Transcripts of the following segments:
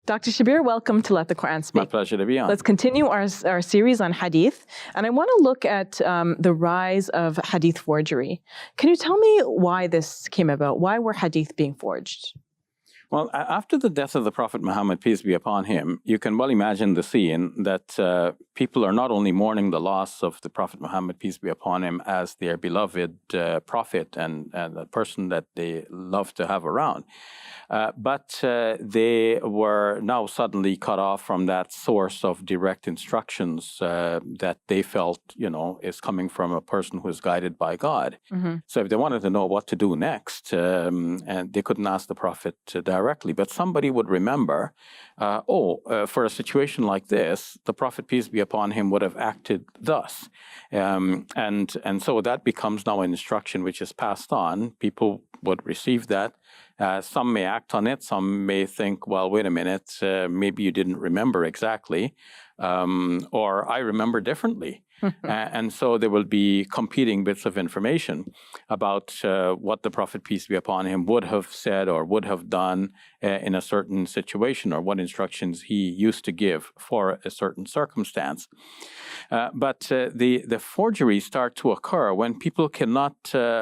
Dr. Shabir, welcome to Let the Quran Speak. My pleasure to be on. Let's continue our series on Hadith. And I want to look at the rise of Hadith forgery. Can you tell me why this came about? Why were Hadith being forged? Well, after the death of the Prophet Muhammad, peace be upon him, you can well imagine the scene that people are not only mourning the loss of the Prophet Muhammad, peace be upon him, as their beloved prophet and the person that they love to have around, but they were now suddenly cut off from that source of direct instructions that they felt, is coming from a person who is guided by God. Mm-hmm. So if they wanted to know what to do next, and they couldn't ask the Prophet directly, but somebody would remember, for a situation like this, the Prophet, peace be upon him, would have acted thus. And so that becomes now an instruction which is passed on. People would receive that. Some may act on it. Some may think, well, wait a minute, maybe you didn't remember exactly, or I remember differently. And so there will be competing bits of information about what the Prophet, peace be upon him, would have said or would have done in a certain situation, or what instructions he used to give for a certain circumstance. But the forgeries start to occur when people cannot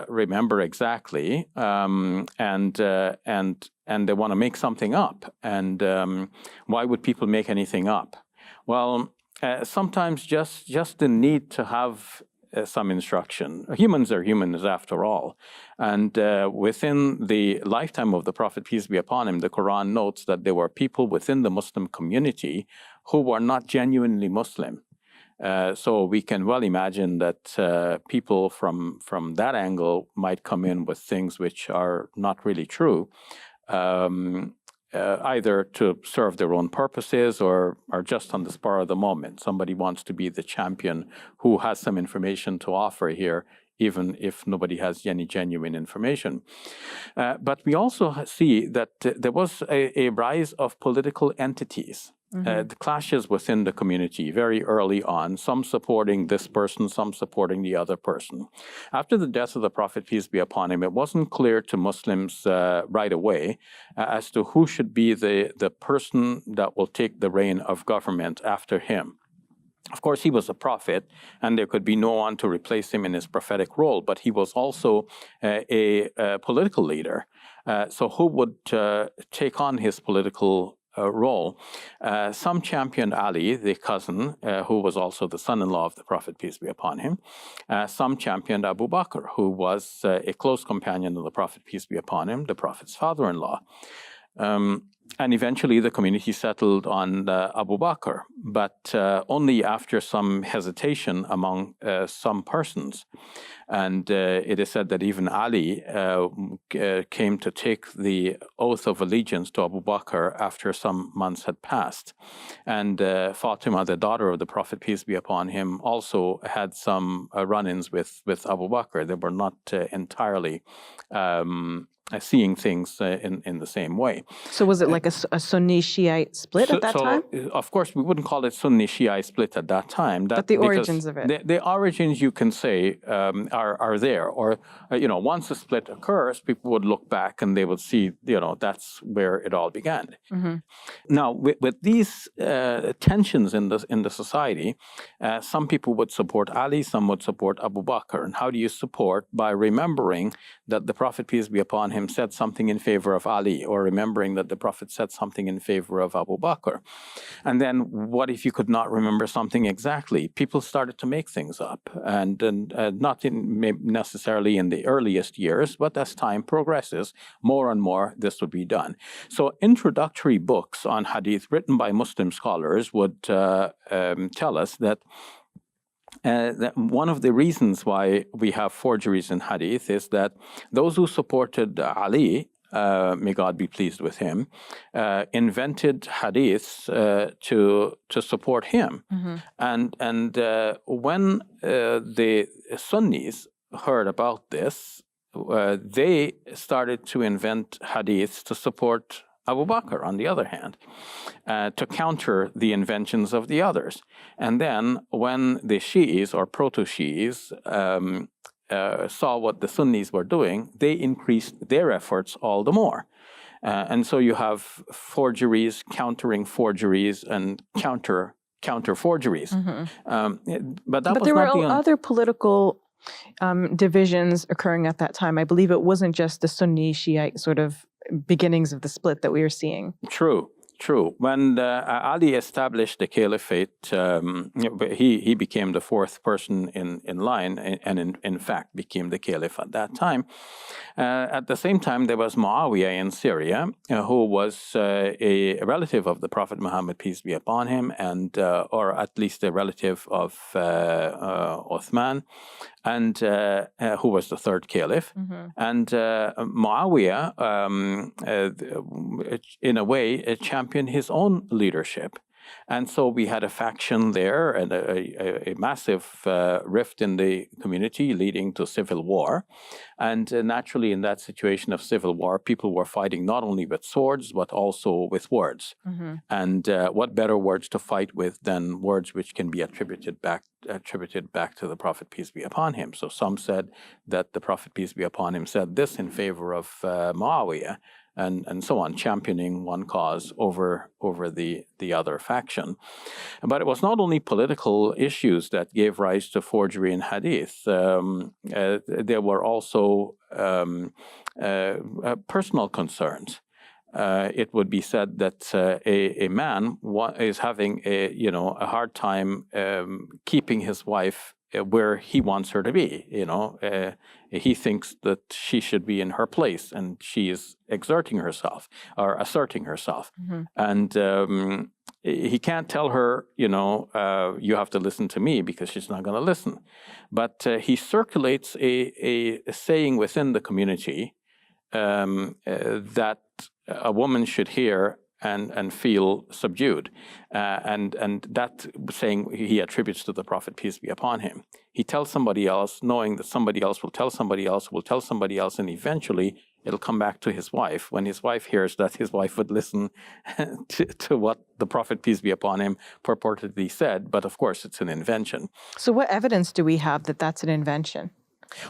remember exactly, and they want to make something up. And why would people make anything up? Well, sometimes just the need to have some instruction. Humans are humans after all. And within the lifetime of the Prophet, peace be upon him, the Quran notes that there were people within the Muslim community who were not genuinely Muslim. So we can well imagine that people from that angle might come in with things which are not really true. Either to serve their own purposes or just on the spur of the moment. Somebody wants to be the champion who has some information to offer here, even if nobody has any genuine information. But we also see that there was a rise of political entities. Mm-hmm. The clashes within the community very early on, some supporting this person, some supporting the other person. After the death of the Prophet, peace be upon him, it wasn't clear to Muslims right away as to who should be the person that will take the reign of government after him. Of course, he was a prophet, and there could be no one to replace him in his prophetic role, but he was also a political leader. So who would take on his political role? Some championed Ali, the cousin, who was also the son-in-law of the Prophet, peace be upon him. Some championed Abu Bakr, who was a close companion of the Prophet, peace be upon him, the Prophet's father-in-law. And eventually the community settled on Abu Bakr, but only after some hesitation among some persons. And it is said that even Ali came to take the oath of allegiance to Abu Bakr after some months had passed. And Fatima, the daughter of the Prophet, peace be upon him, also had some run-ins with Abu Bakr. They were not entirely seeing things in the same way. So was it like a Sunni Shiite split at that time? Of course, we wouldn't call it Sunni Shiite split at that time. But the origins of it. The origins, you can say, are there. Or, once a split occurs, people would look back and they would see, that's where it all began. Mm-hmm. Now, with these tensions in the society, some people would support Ali, some would support Abu Bakr. And how do you support? By remembering that the Prophet, peace be upon him, said something in favor of Ali, or remembering that the Prophet said something in favor of Abu Bakr. And then what if you could not remember something exactly? People started to make things up, and not necessarily in the earliest years, but as time progresses, more and more this would be done. So introductory books on Hadith written by Muslim scholars would tell us that one of the reasons why we have forgeries in Hadith is that those who supported Ali, may God be pleased with him, invented Hadiths to support him. Mm-hmm. And when the Sunnis heard about this, they started to invent Hadiths to support Abu Bakr, on the other hand, to counter the inventions of the others. And then when the Shi'is or proto-Shi'is saw what the Sunnis were doing, they increased their efforts all the more. And so you have forgeries, countering forgeries, and counter forgeries. But that But was there not were the only. other political divisions occurring at that time. I believe it wasn't just the Sunni Shiite sort of beginnings of the split that we are seeing. True. When Ali established the caliphate, he became the fourth person in line, and in fact became the caliph at that time. At the same time, there was Muawiyah in Syria, who was a relative of the Prophet Muhammad, peace be upon him, and or at least a relative of Uthman, and who was the third caliph. And Muawiyah, in a way, championed his own leadership. And so we had a faction there and a massive rift in the community leading to civil war. And naturally, in that situation of civil war, people were fighting not only with swords, but also with words. And what better words to fight with than words which can be attributed back to the Prophet, peace be upon him. So some said that the Prophet, peace be upon him, said this in favor of Muawiyah, and so on, championing one cause over the other faction. But it was not only political issues that gave rise to forgery in hadith. There were also personal concerns. It would be said that a man is having a hard time keeping his wife where he wants her to be. He thinks that she should be in her place, and she is exerting herself or asserting herself. And he can't tell her, you have to listen to me, because she's not going to listen. But he circulates a saying within the community that a woman should hear and feel subdued. And that saying he attributes to the Prophet, peace be upon him. He tells somebody else, knowing that somebody else will tell somebody else, will tell somebody else, and eventually it'll come back to his wife. When his wife hears that, his wife would listen to what the Prophet, peace be upon him, purportedly said. But of course, it's an invention. So what evidence do we have that that's an invention?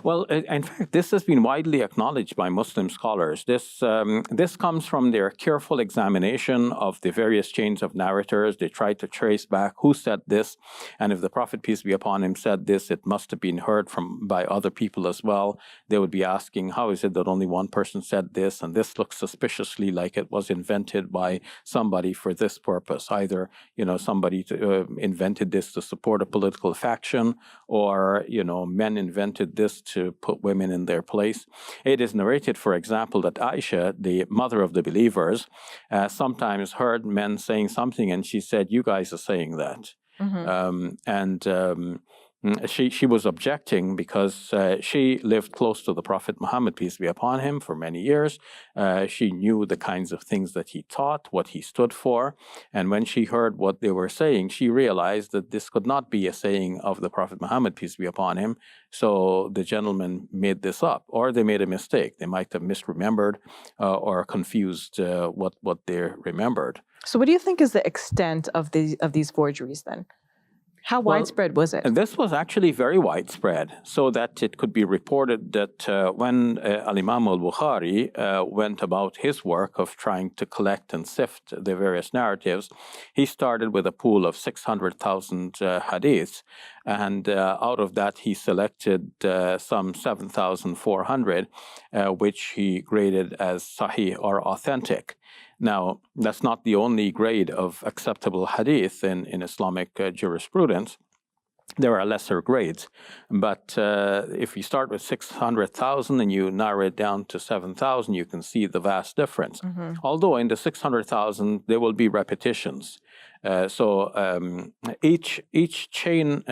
Well, in fact, this has been widely acknowledged by Muslim scholars. This comes from their careful examination of the various chains of narrators. They try to trace back who said this, and if the Prophet, peace be upon him, said this, it must have been heard by other people as well. They would be asking, how is it that only one person said this, and this looks suspiciously like it was invented by somebody for this purpose. Either somebody invented this to support a political faction, or men invented this to put women in their place. It is narrated, for example, that Aisha, the mother of the believers, sometimes heard men saying something, and she said, "You guys are saying that." She was objecting because she lived close to the Prophet Muhammad, peace be upon him, for many years. She knew the kinds of things that he taught, what he stood for. And when she heard what they were saying, she realized that this could not be a saying of the Prophet Muhammad, peace be upon him. So the gentleman made this up, or they made a mistake. They might have misremembered or confused what they remembered. So what do you think is the extent of these forgeries then? How widespread was it? This was actually very widespread, so that it could be reported that when Al-Imam al-Bukhari went about his work of trying to collect and sift the various narratives, he started with a pool of 600,000 hadiths, and out of that he selected some 7,400, which he graded as sahih or authentic. Now, that's not the only grade of acceptable hadith in Islamic jurisprudence. There are lesser grades. But if you start with 600,000 and you narrow it down to 7,000, you can see the vast difference. Although in the 600,000, there will be repetitions. Each chain,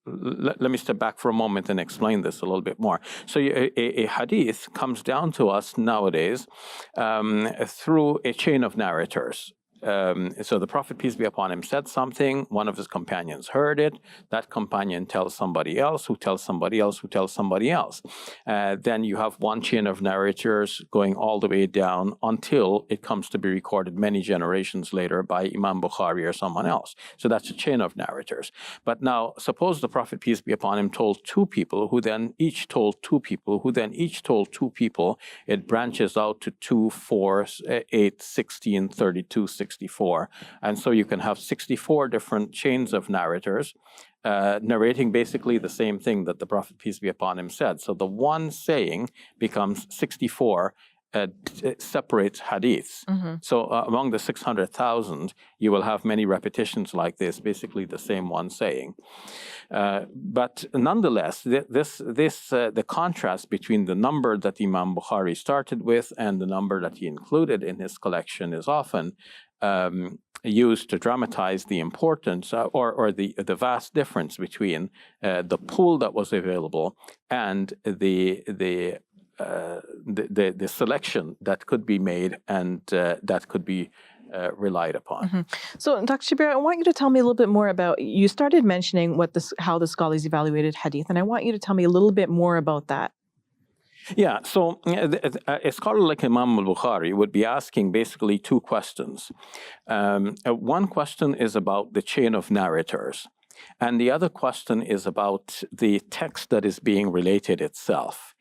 let me step back for a moment and explain this a little bit more. So a hadith comes down to us nowadays through a chain of narrators. So the Prophet, peace be upon him, said something. One of his companions heard it. That companion tells somebody else, who tells somebody else, who tells somebody else. Then you have one chain of narrators going all the way down until it comes to be recorded many generations later by Imam Bukhari or someone else. So that's a chain of narrators. But now, suppose the Prophet, peace be upon him, told two people, who then each told two people, who then each told two people. It branches out to 2, 4, 8, 16, 32, 64. And so you can have 64 different chains of narrators narrating basically the same thing that the Prophet, peace be upon him, said. So the one saying becomes 64 separate hadiths. So among the 600,000, you will have many repetitions like this, basically the same one saying. But nonetheless, the contrast between the number that Imam Bukhari started with and the number that he included in his collection is often used to dramatize the importance or the vast difference between the pool that was available and the selection that could be made and that could be relied upon. So, Dr. Shabir, I want you to tell me a little bit more about, you started mentioning how the scholars evaluated hadith, and I want you to tell me a little bit more about that. Yeah, so a scholar like Imam al-Bukhari would be asking basically two questions. One question is about the chain of narrators, and the other question is about the text that is being related itself.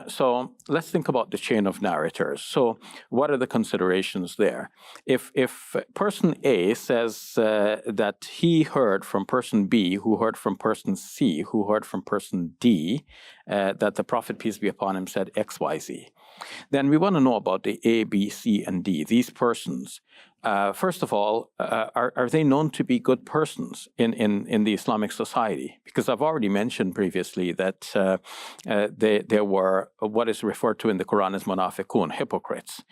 So let's think about the chain of narrators. So what are the considerations there? If person A says that he heard from person B, who heard from person C, who heard from person D, that the Prophet, peace be upon him, said X, Y, Z, then we want to know about the A, B, C, and D, these persons. First of all, are they known to be good persons in the Islamic society? Because I've already mentioned previously that there were what is referred to in the Quran as munafiqun, hypocrites,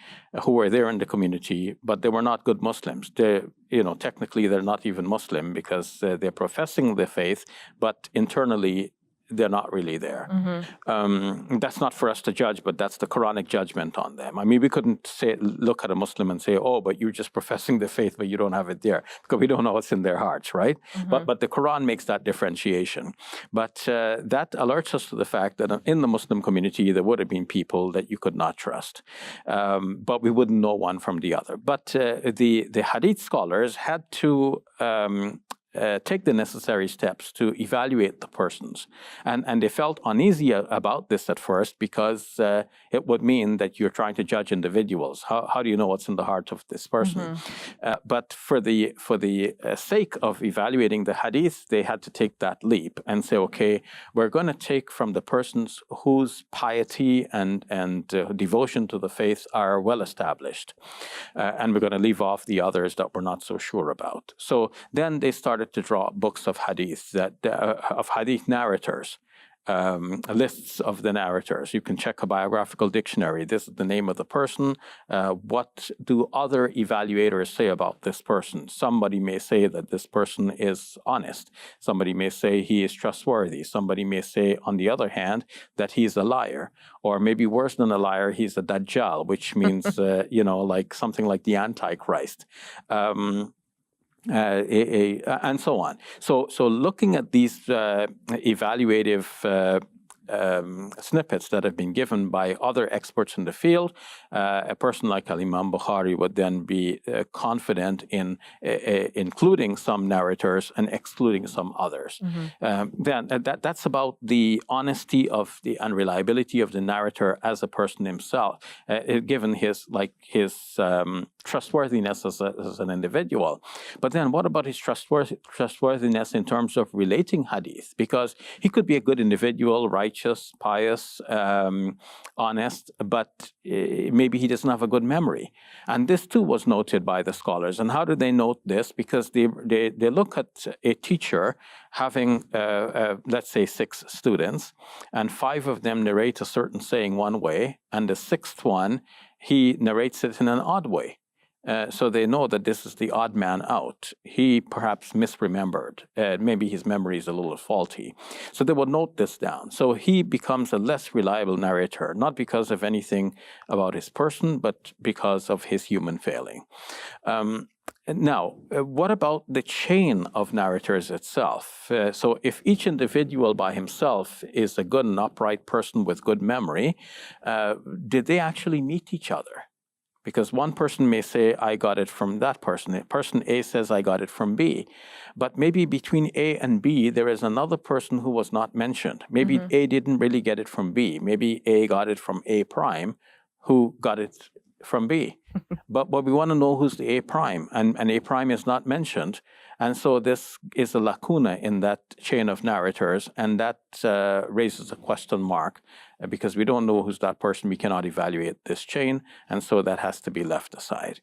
who were there in the community, but they were not good Muslims. Technically they're not even Muslim because they're professing the faith, but internally they're not really there. That's not for us to judge, but that's the Quranic judgment on them. I mean, we couldn't look at a Muslim and say, oh, but you're just professing the faith, but you don't have it there, because we don't know what's in their hearts, right? But the Quran makes that differentiation. But that alerts us to the fact that in the Muslim community, there would have been people that you could not trust. But we wouldn't know one from the other. But the Hadith scholars had to take the necessary steps to evaluate the persons. And they felt uneasy about this at first because it would mean that you're trying to judge individuals. How do you know what's in the heart of this person? But for the sake of evaluating the hadith, they had to take that leap and say, okay, we're going to take from the persons whose piety and devotion to the faith are well established. And we're going to leave off the others that we're not so sure about. So then they started to draw books of hadith, of hadith narrators, lists of the narrators. You can check a biographical dictionary. This is the name of the person. What do other evaluators say about this person? Somebody may say that this person is honest. Somebody may say he is trustworthy. Somebody may say, on the other hand, that he's a liar. Or maybe worse than a liar, he's a dajjal, which means, like something like the Antichrist. And so on. So looking at these evaluative snippets that have been given by other experts in the field, a person like Imam Bukhari would then be confident in including some narrators and excluding some others. Then that's about the honesty of the unreliability of the narrator as a person himself, given his trustworthiness as an individual. But then what about his trustworthiness in terms of relating hadith? Because he could be a good individual, righteous, pious, honest, but maybe he doesn't have a good memory. And this too was noted by the scholars. And how do they note this? Because they look at a teacher having, let's say, 6 students, and 5 of them narrate a certain saying one way, and the 6th one, he narrates it in an odd way. So they know that this is the odd man out. He perhaps misremembered. Maybe his memory is a little faulty. So they will note this down. So he becomes a less reliable narrator, not because of anything about his person, but because of his human failing. Now, what about the chain of narrators itself? So if each individual by himself is a good and upright person with good memory, did they actually meet each other? Because one person may say, I got it from that person. Person A says, I got it from B. But maybe between A and B, there is another person who was not mentioned. Maybe A didn't really get it from B. Maybe A got it from A prime, who got it from B. But we want to know who's the A prime, and A prime is not mentioned. And so this is a lacuna in that chain of narrators, and that raises a question mark because we don't know who's that person. We cannot evaluate this chain, and so that has to be left aside.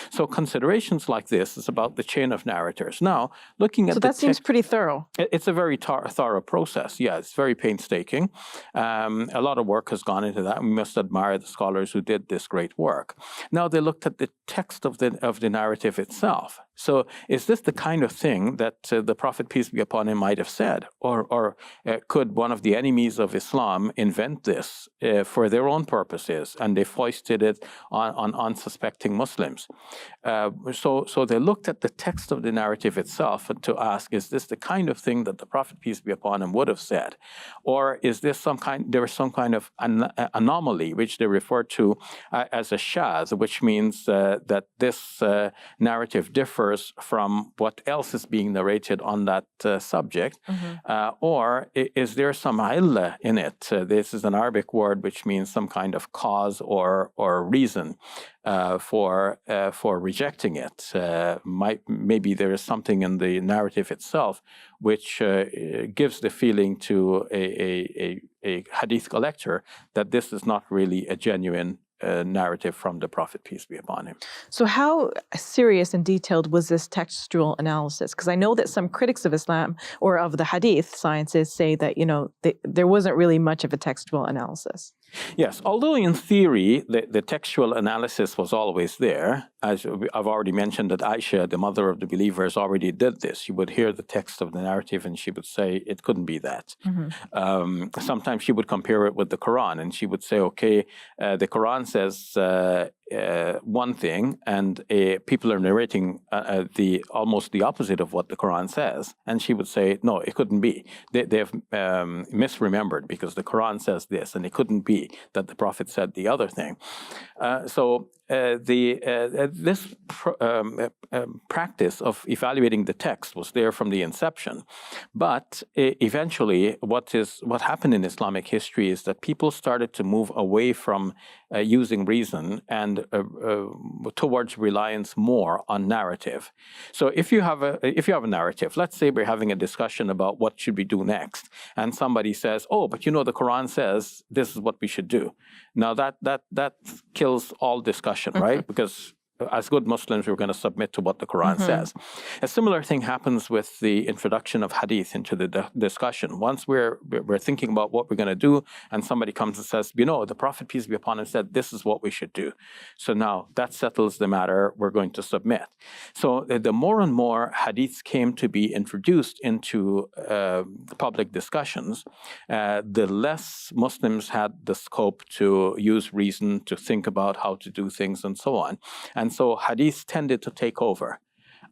So considerations like this is about the chain of narrators. Now, looking at that seems pretty thorough. It's a very thorough process. Yeah, it's very painstaking. A lot of work has gone into that. We must admire the scholars who did this great work. Now they looked at the text of the narrative itself. So is this the kind of thing that the Prophet, peace be upon him, might have said? Or could one of the enemies of Islam invent this for their own purposes, and they foisted it on unsuspecting Muslims? So they looked at the text of the narrative itself to ask, is this the kind of thing that the Prophet, peace be upon him, would have said? Or is this some kind of anomaly, which they refer to as a shadh, which means that this narrative differs from what else is being narrated on that subject? Or is there some illah in it? This is an Arabic word which means some kind of cause or reason for rejecting it. Maybe there is something in the narrative itself which gives the feeling to a hadith collector that this is not really a genuine narrative from the Prophet, peace be upon him. So how serious and detailed was this textual analysis? Because I know that some critics of Islam or of the hadith sciences say that, there wasn't really much of a textual analysis. Yes, although in theory, the textual analysis was always there. As I've already mentioned that Aisha, the mother of the believers, already did this. She would hear the text of the narrative and she would say, it couldn't be that. Sometimes she would compare it with the Quran and she would say, okay, the Quran says one thing, and people are narrating almost the opposite of what the Quran says. And she would say, no, it couldn't be. They've misremembered because the Quran says this, and it couldn't be that the Prophet said the other thing. This practice of evaluating the text was there from the inception. But eventually, what happened in Islamic history is that people started to move away from using reason and towards reliance more on narrative. So if you have a narrative, let's say we're having a discussion about what should we do next, and somebody says, "Oh, but the Quran says this is what we should do." Now that kills all discussion, right? Because as good Muslims, we're going to submit to what the Quran says. A similar thing happens with the introduction of hadith into the discussion. Once we're thinking about what we're going to do, and somebody comes and says, the Prophet, peace be upon him, said this is what we should do. So now that settles the matter. We're going to submit. So the more and more hadiths came to be introduced into public discussions, the less Muslims had the scope to use reason, to think about how to do things, and so on. And so hadith tended to take over.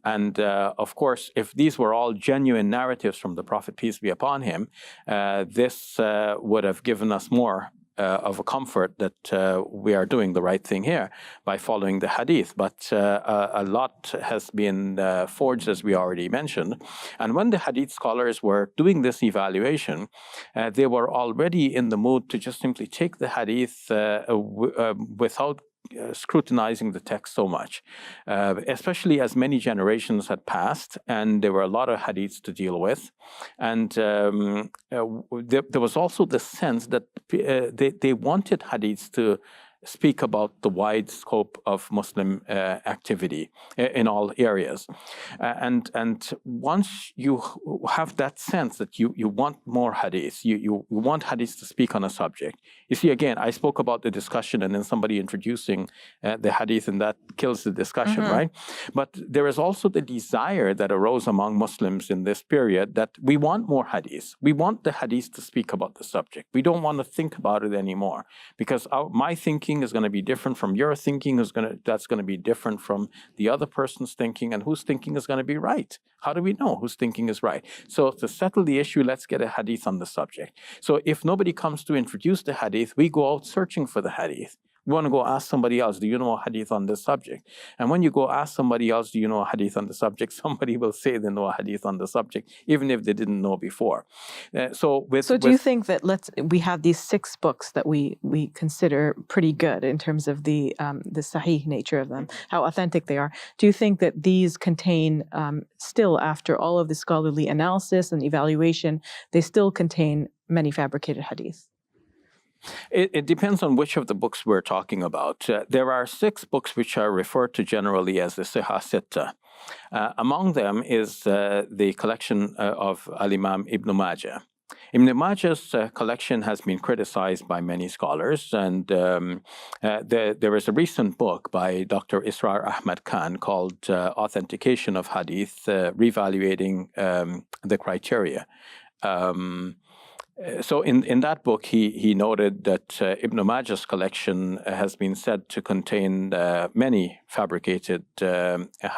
And of course, if these were all genuine narratives from the Prophet, peace be upon him, this would have given us more of a comfort that we are doing the right thing here by following the hadith. But a lot has been forged, as we already mentioned. And when the hadith scholars were doing this evaluation, they were already in the mood to just simply take the hadith without scrutinizing the text so much, especially as many generations had passed and there were a lot of hadiths to deal with. And there was also the sense that they wanted hadiths to speak about the wide scope of Muslim activity in all areas. And once you have that sense that you want more hadiths, you want hadiths to speak on a subject. You see, again, I spoke about the discussion and then somebody introducing the hadith, and that kills the discussion, right? But there is also the desire that arose among Muslims in this period that we want more hadiths. We want the hadiths to speak about the subject. We don't want to think about it anymore, because my thinking thinking is going to be different from your thinking, that's going to be different from the other person's thinking, and whose thinking is going to be right. How do we know whose thinking is right? So to settle the issue, let's get a hadith on the subject. So if nobody comes to introduce the hadith, we go out searching for the hadith. We want to go ask somebody else, do you know a hadith on this subject? And when you go ask somebody else, do you know a hadith on the subject? Somebody will say they know a hadith on the subject, even if they didn't know before. So do you think that we have these 6 books that we consider pretty good in terms of the sahih nature of them, how authentic they are? Do you think that these contain, still after all of the scholarly analysis and evaluation, they still contain many fabricated hadiths? It depends on which of the books we're talking about. There are 6 books which are referred to generally as the Sihah Sitta. Among them is the collection of Al-Imam Ibn Majah. Ibn Majah's collection has been criticized by many scholars, and there is a recent book by Dr. Israr Ahmad Khan called Authentication of Hadith, Reevaluating the Criteria. So in that book, he noted that Ibn Majah's collection has been said to contain many fabricated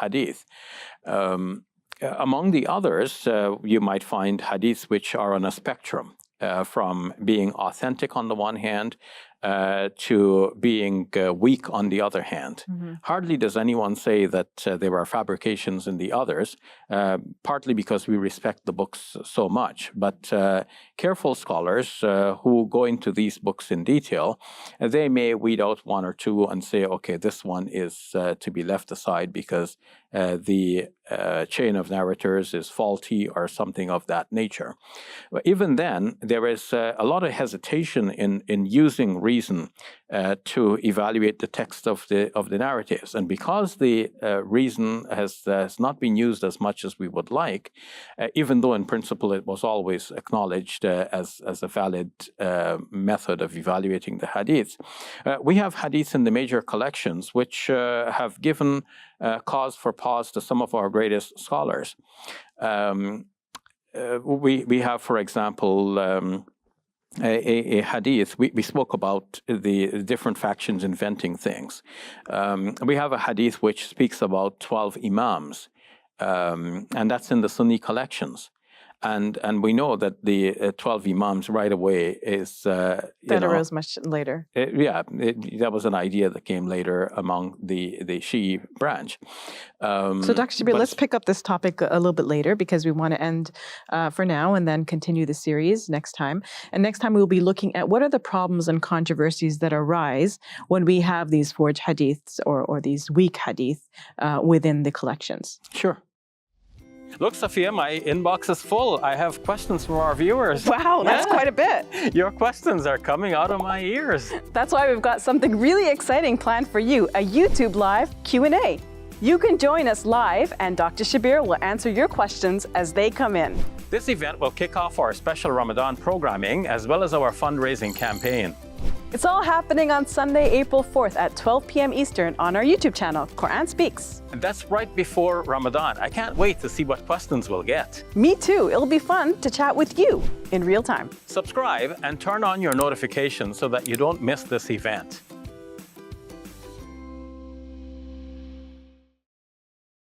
hadith. Among the others, you might find hadiths which are on a spectrum, from being authentic on the one hand to being weak on the other hand. Mm-hmm. Hardly does anyone say that there are fabrications in the others, partly because we respect the books so much. But careful scholars who go into these books in detail, they may weed out 1 or 2 and say, okay, this one is to be left aside because the chain of narrators is faulty or something of that nature. But even then, there is a lot of hesitation in using reason to evaluate the text of the narratives. And because the reason has not been used as much as we would like, even though in principle it was always acknowledged as a valid method of evaluating the hadiths, we have hadiths in the major collections which have given cause for pause to some of our greatest scholars. We have, for example, a hadith. We spoke about the different factions inventing things. We have a hadith which speaks about 12 imams, and that's in the Sunni collections. And we know that the 12 imams right away is... that arose much later. That was an idea that came later among the Shi'i branch. So Dr. Shabir, let's pick up this topic a little bit later because we want to end for now and then continue the series next time. And next time we'll be looking at what are the problems and controversies that arise when we have these forged hadiths or these weak hadith within the collections. Sure. Look, Safiya, my inbox is full. I have questions from our viewers. Wow, that's quite a bit. Your questions are coming out of my ears. That's why we've got something really exciting planned for you, a YouTube Live Q&A. You can join us live, and Dr. Shabir will answer your questions as they come in. This event will kick off our special Ramadan programming as well as our fundraising campaign. It's all happening on Sunday, April 4th at 12 p.m. Eastern on our YouTube channel, Quran Speaks. And that's right before Ramadan. I can't wait to see what questions we'll get. Me too. It'll be fun to chat with you in real time. Subscribe and turn on your notifications so that you don't miss this event.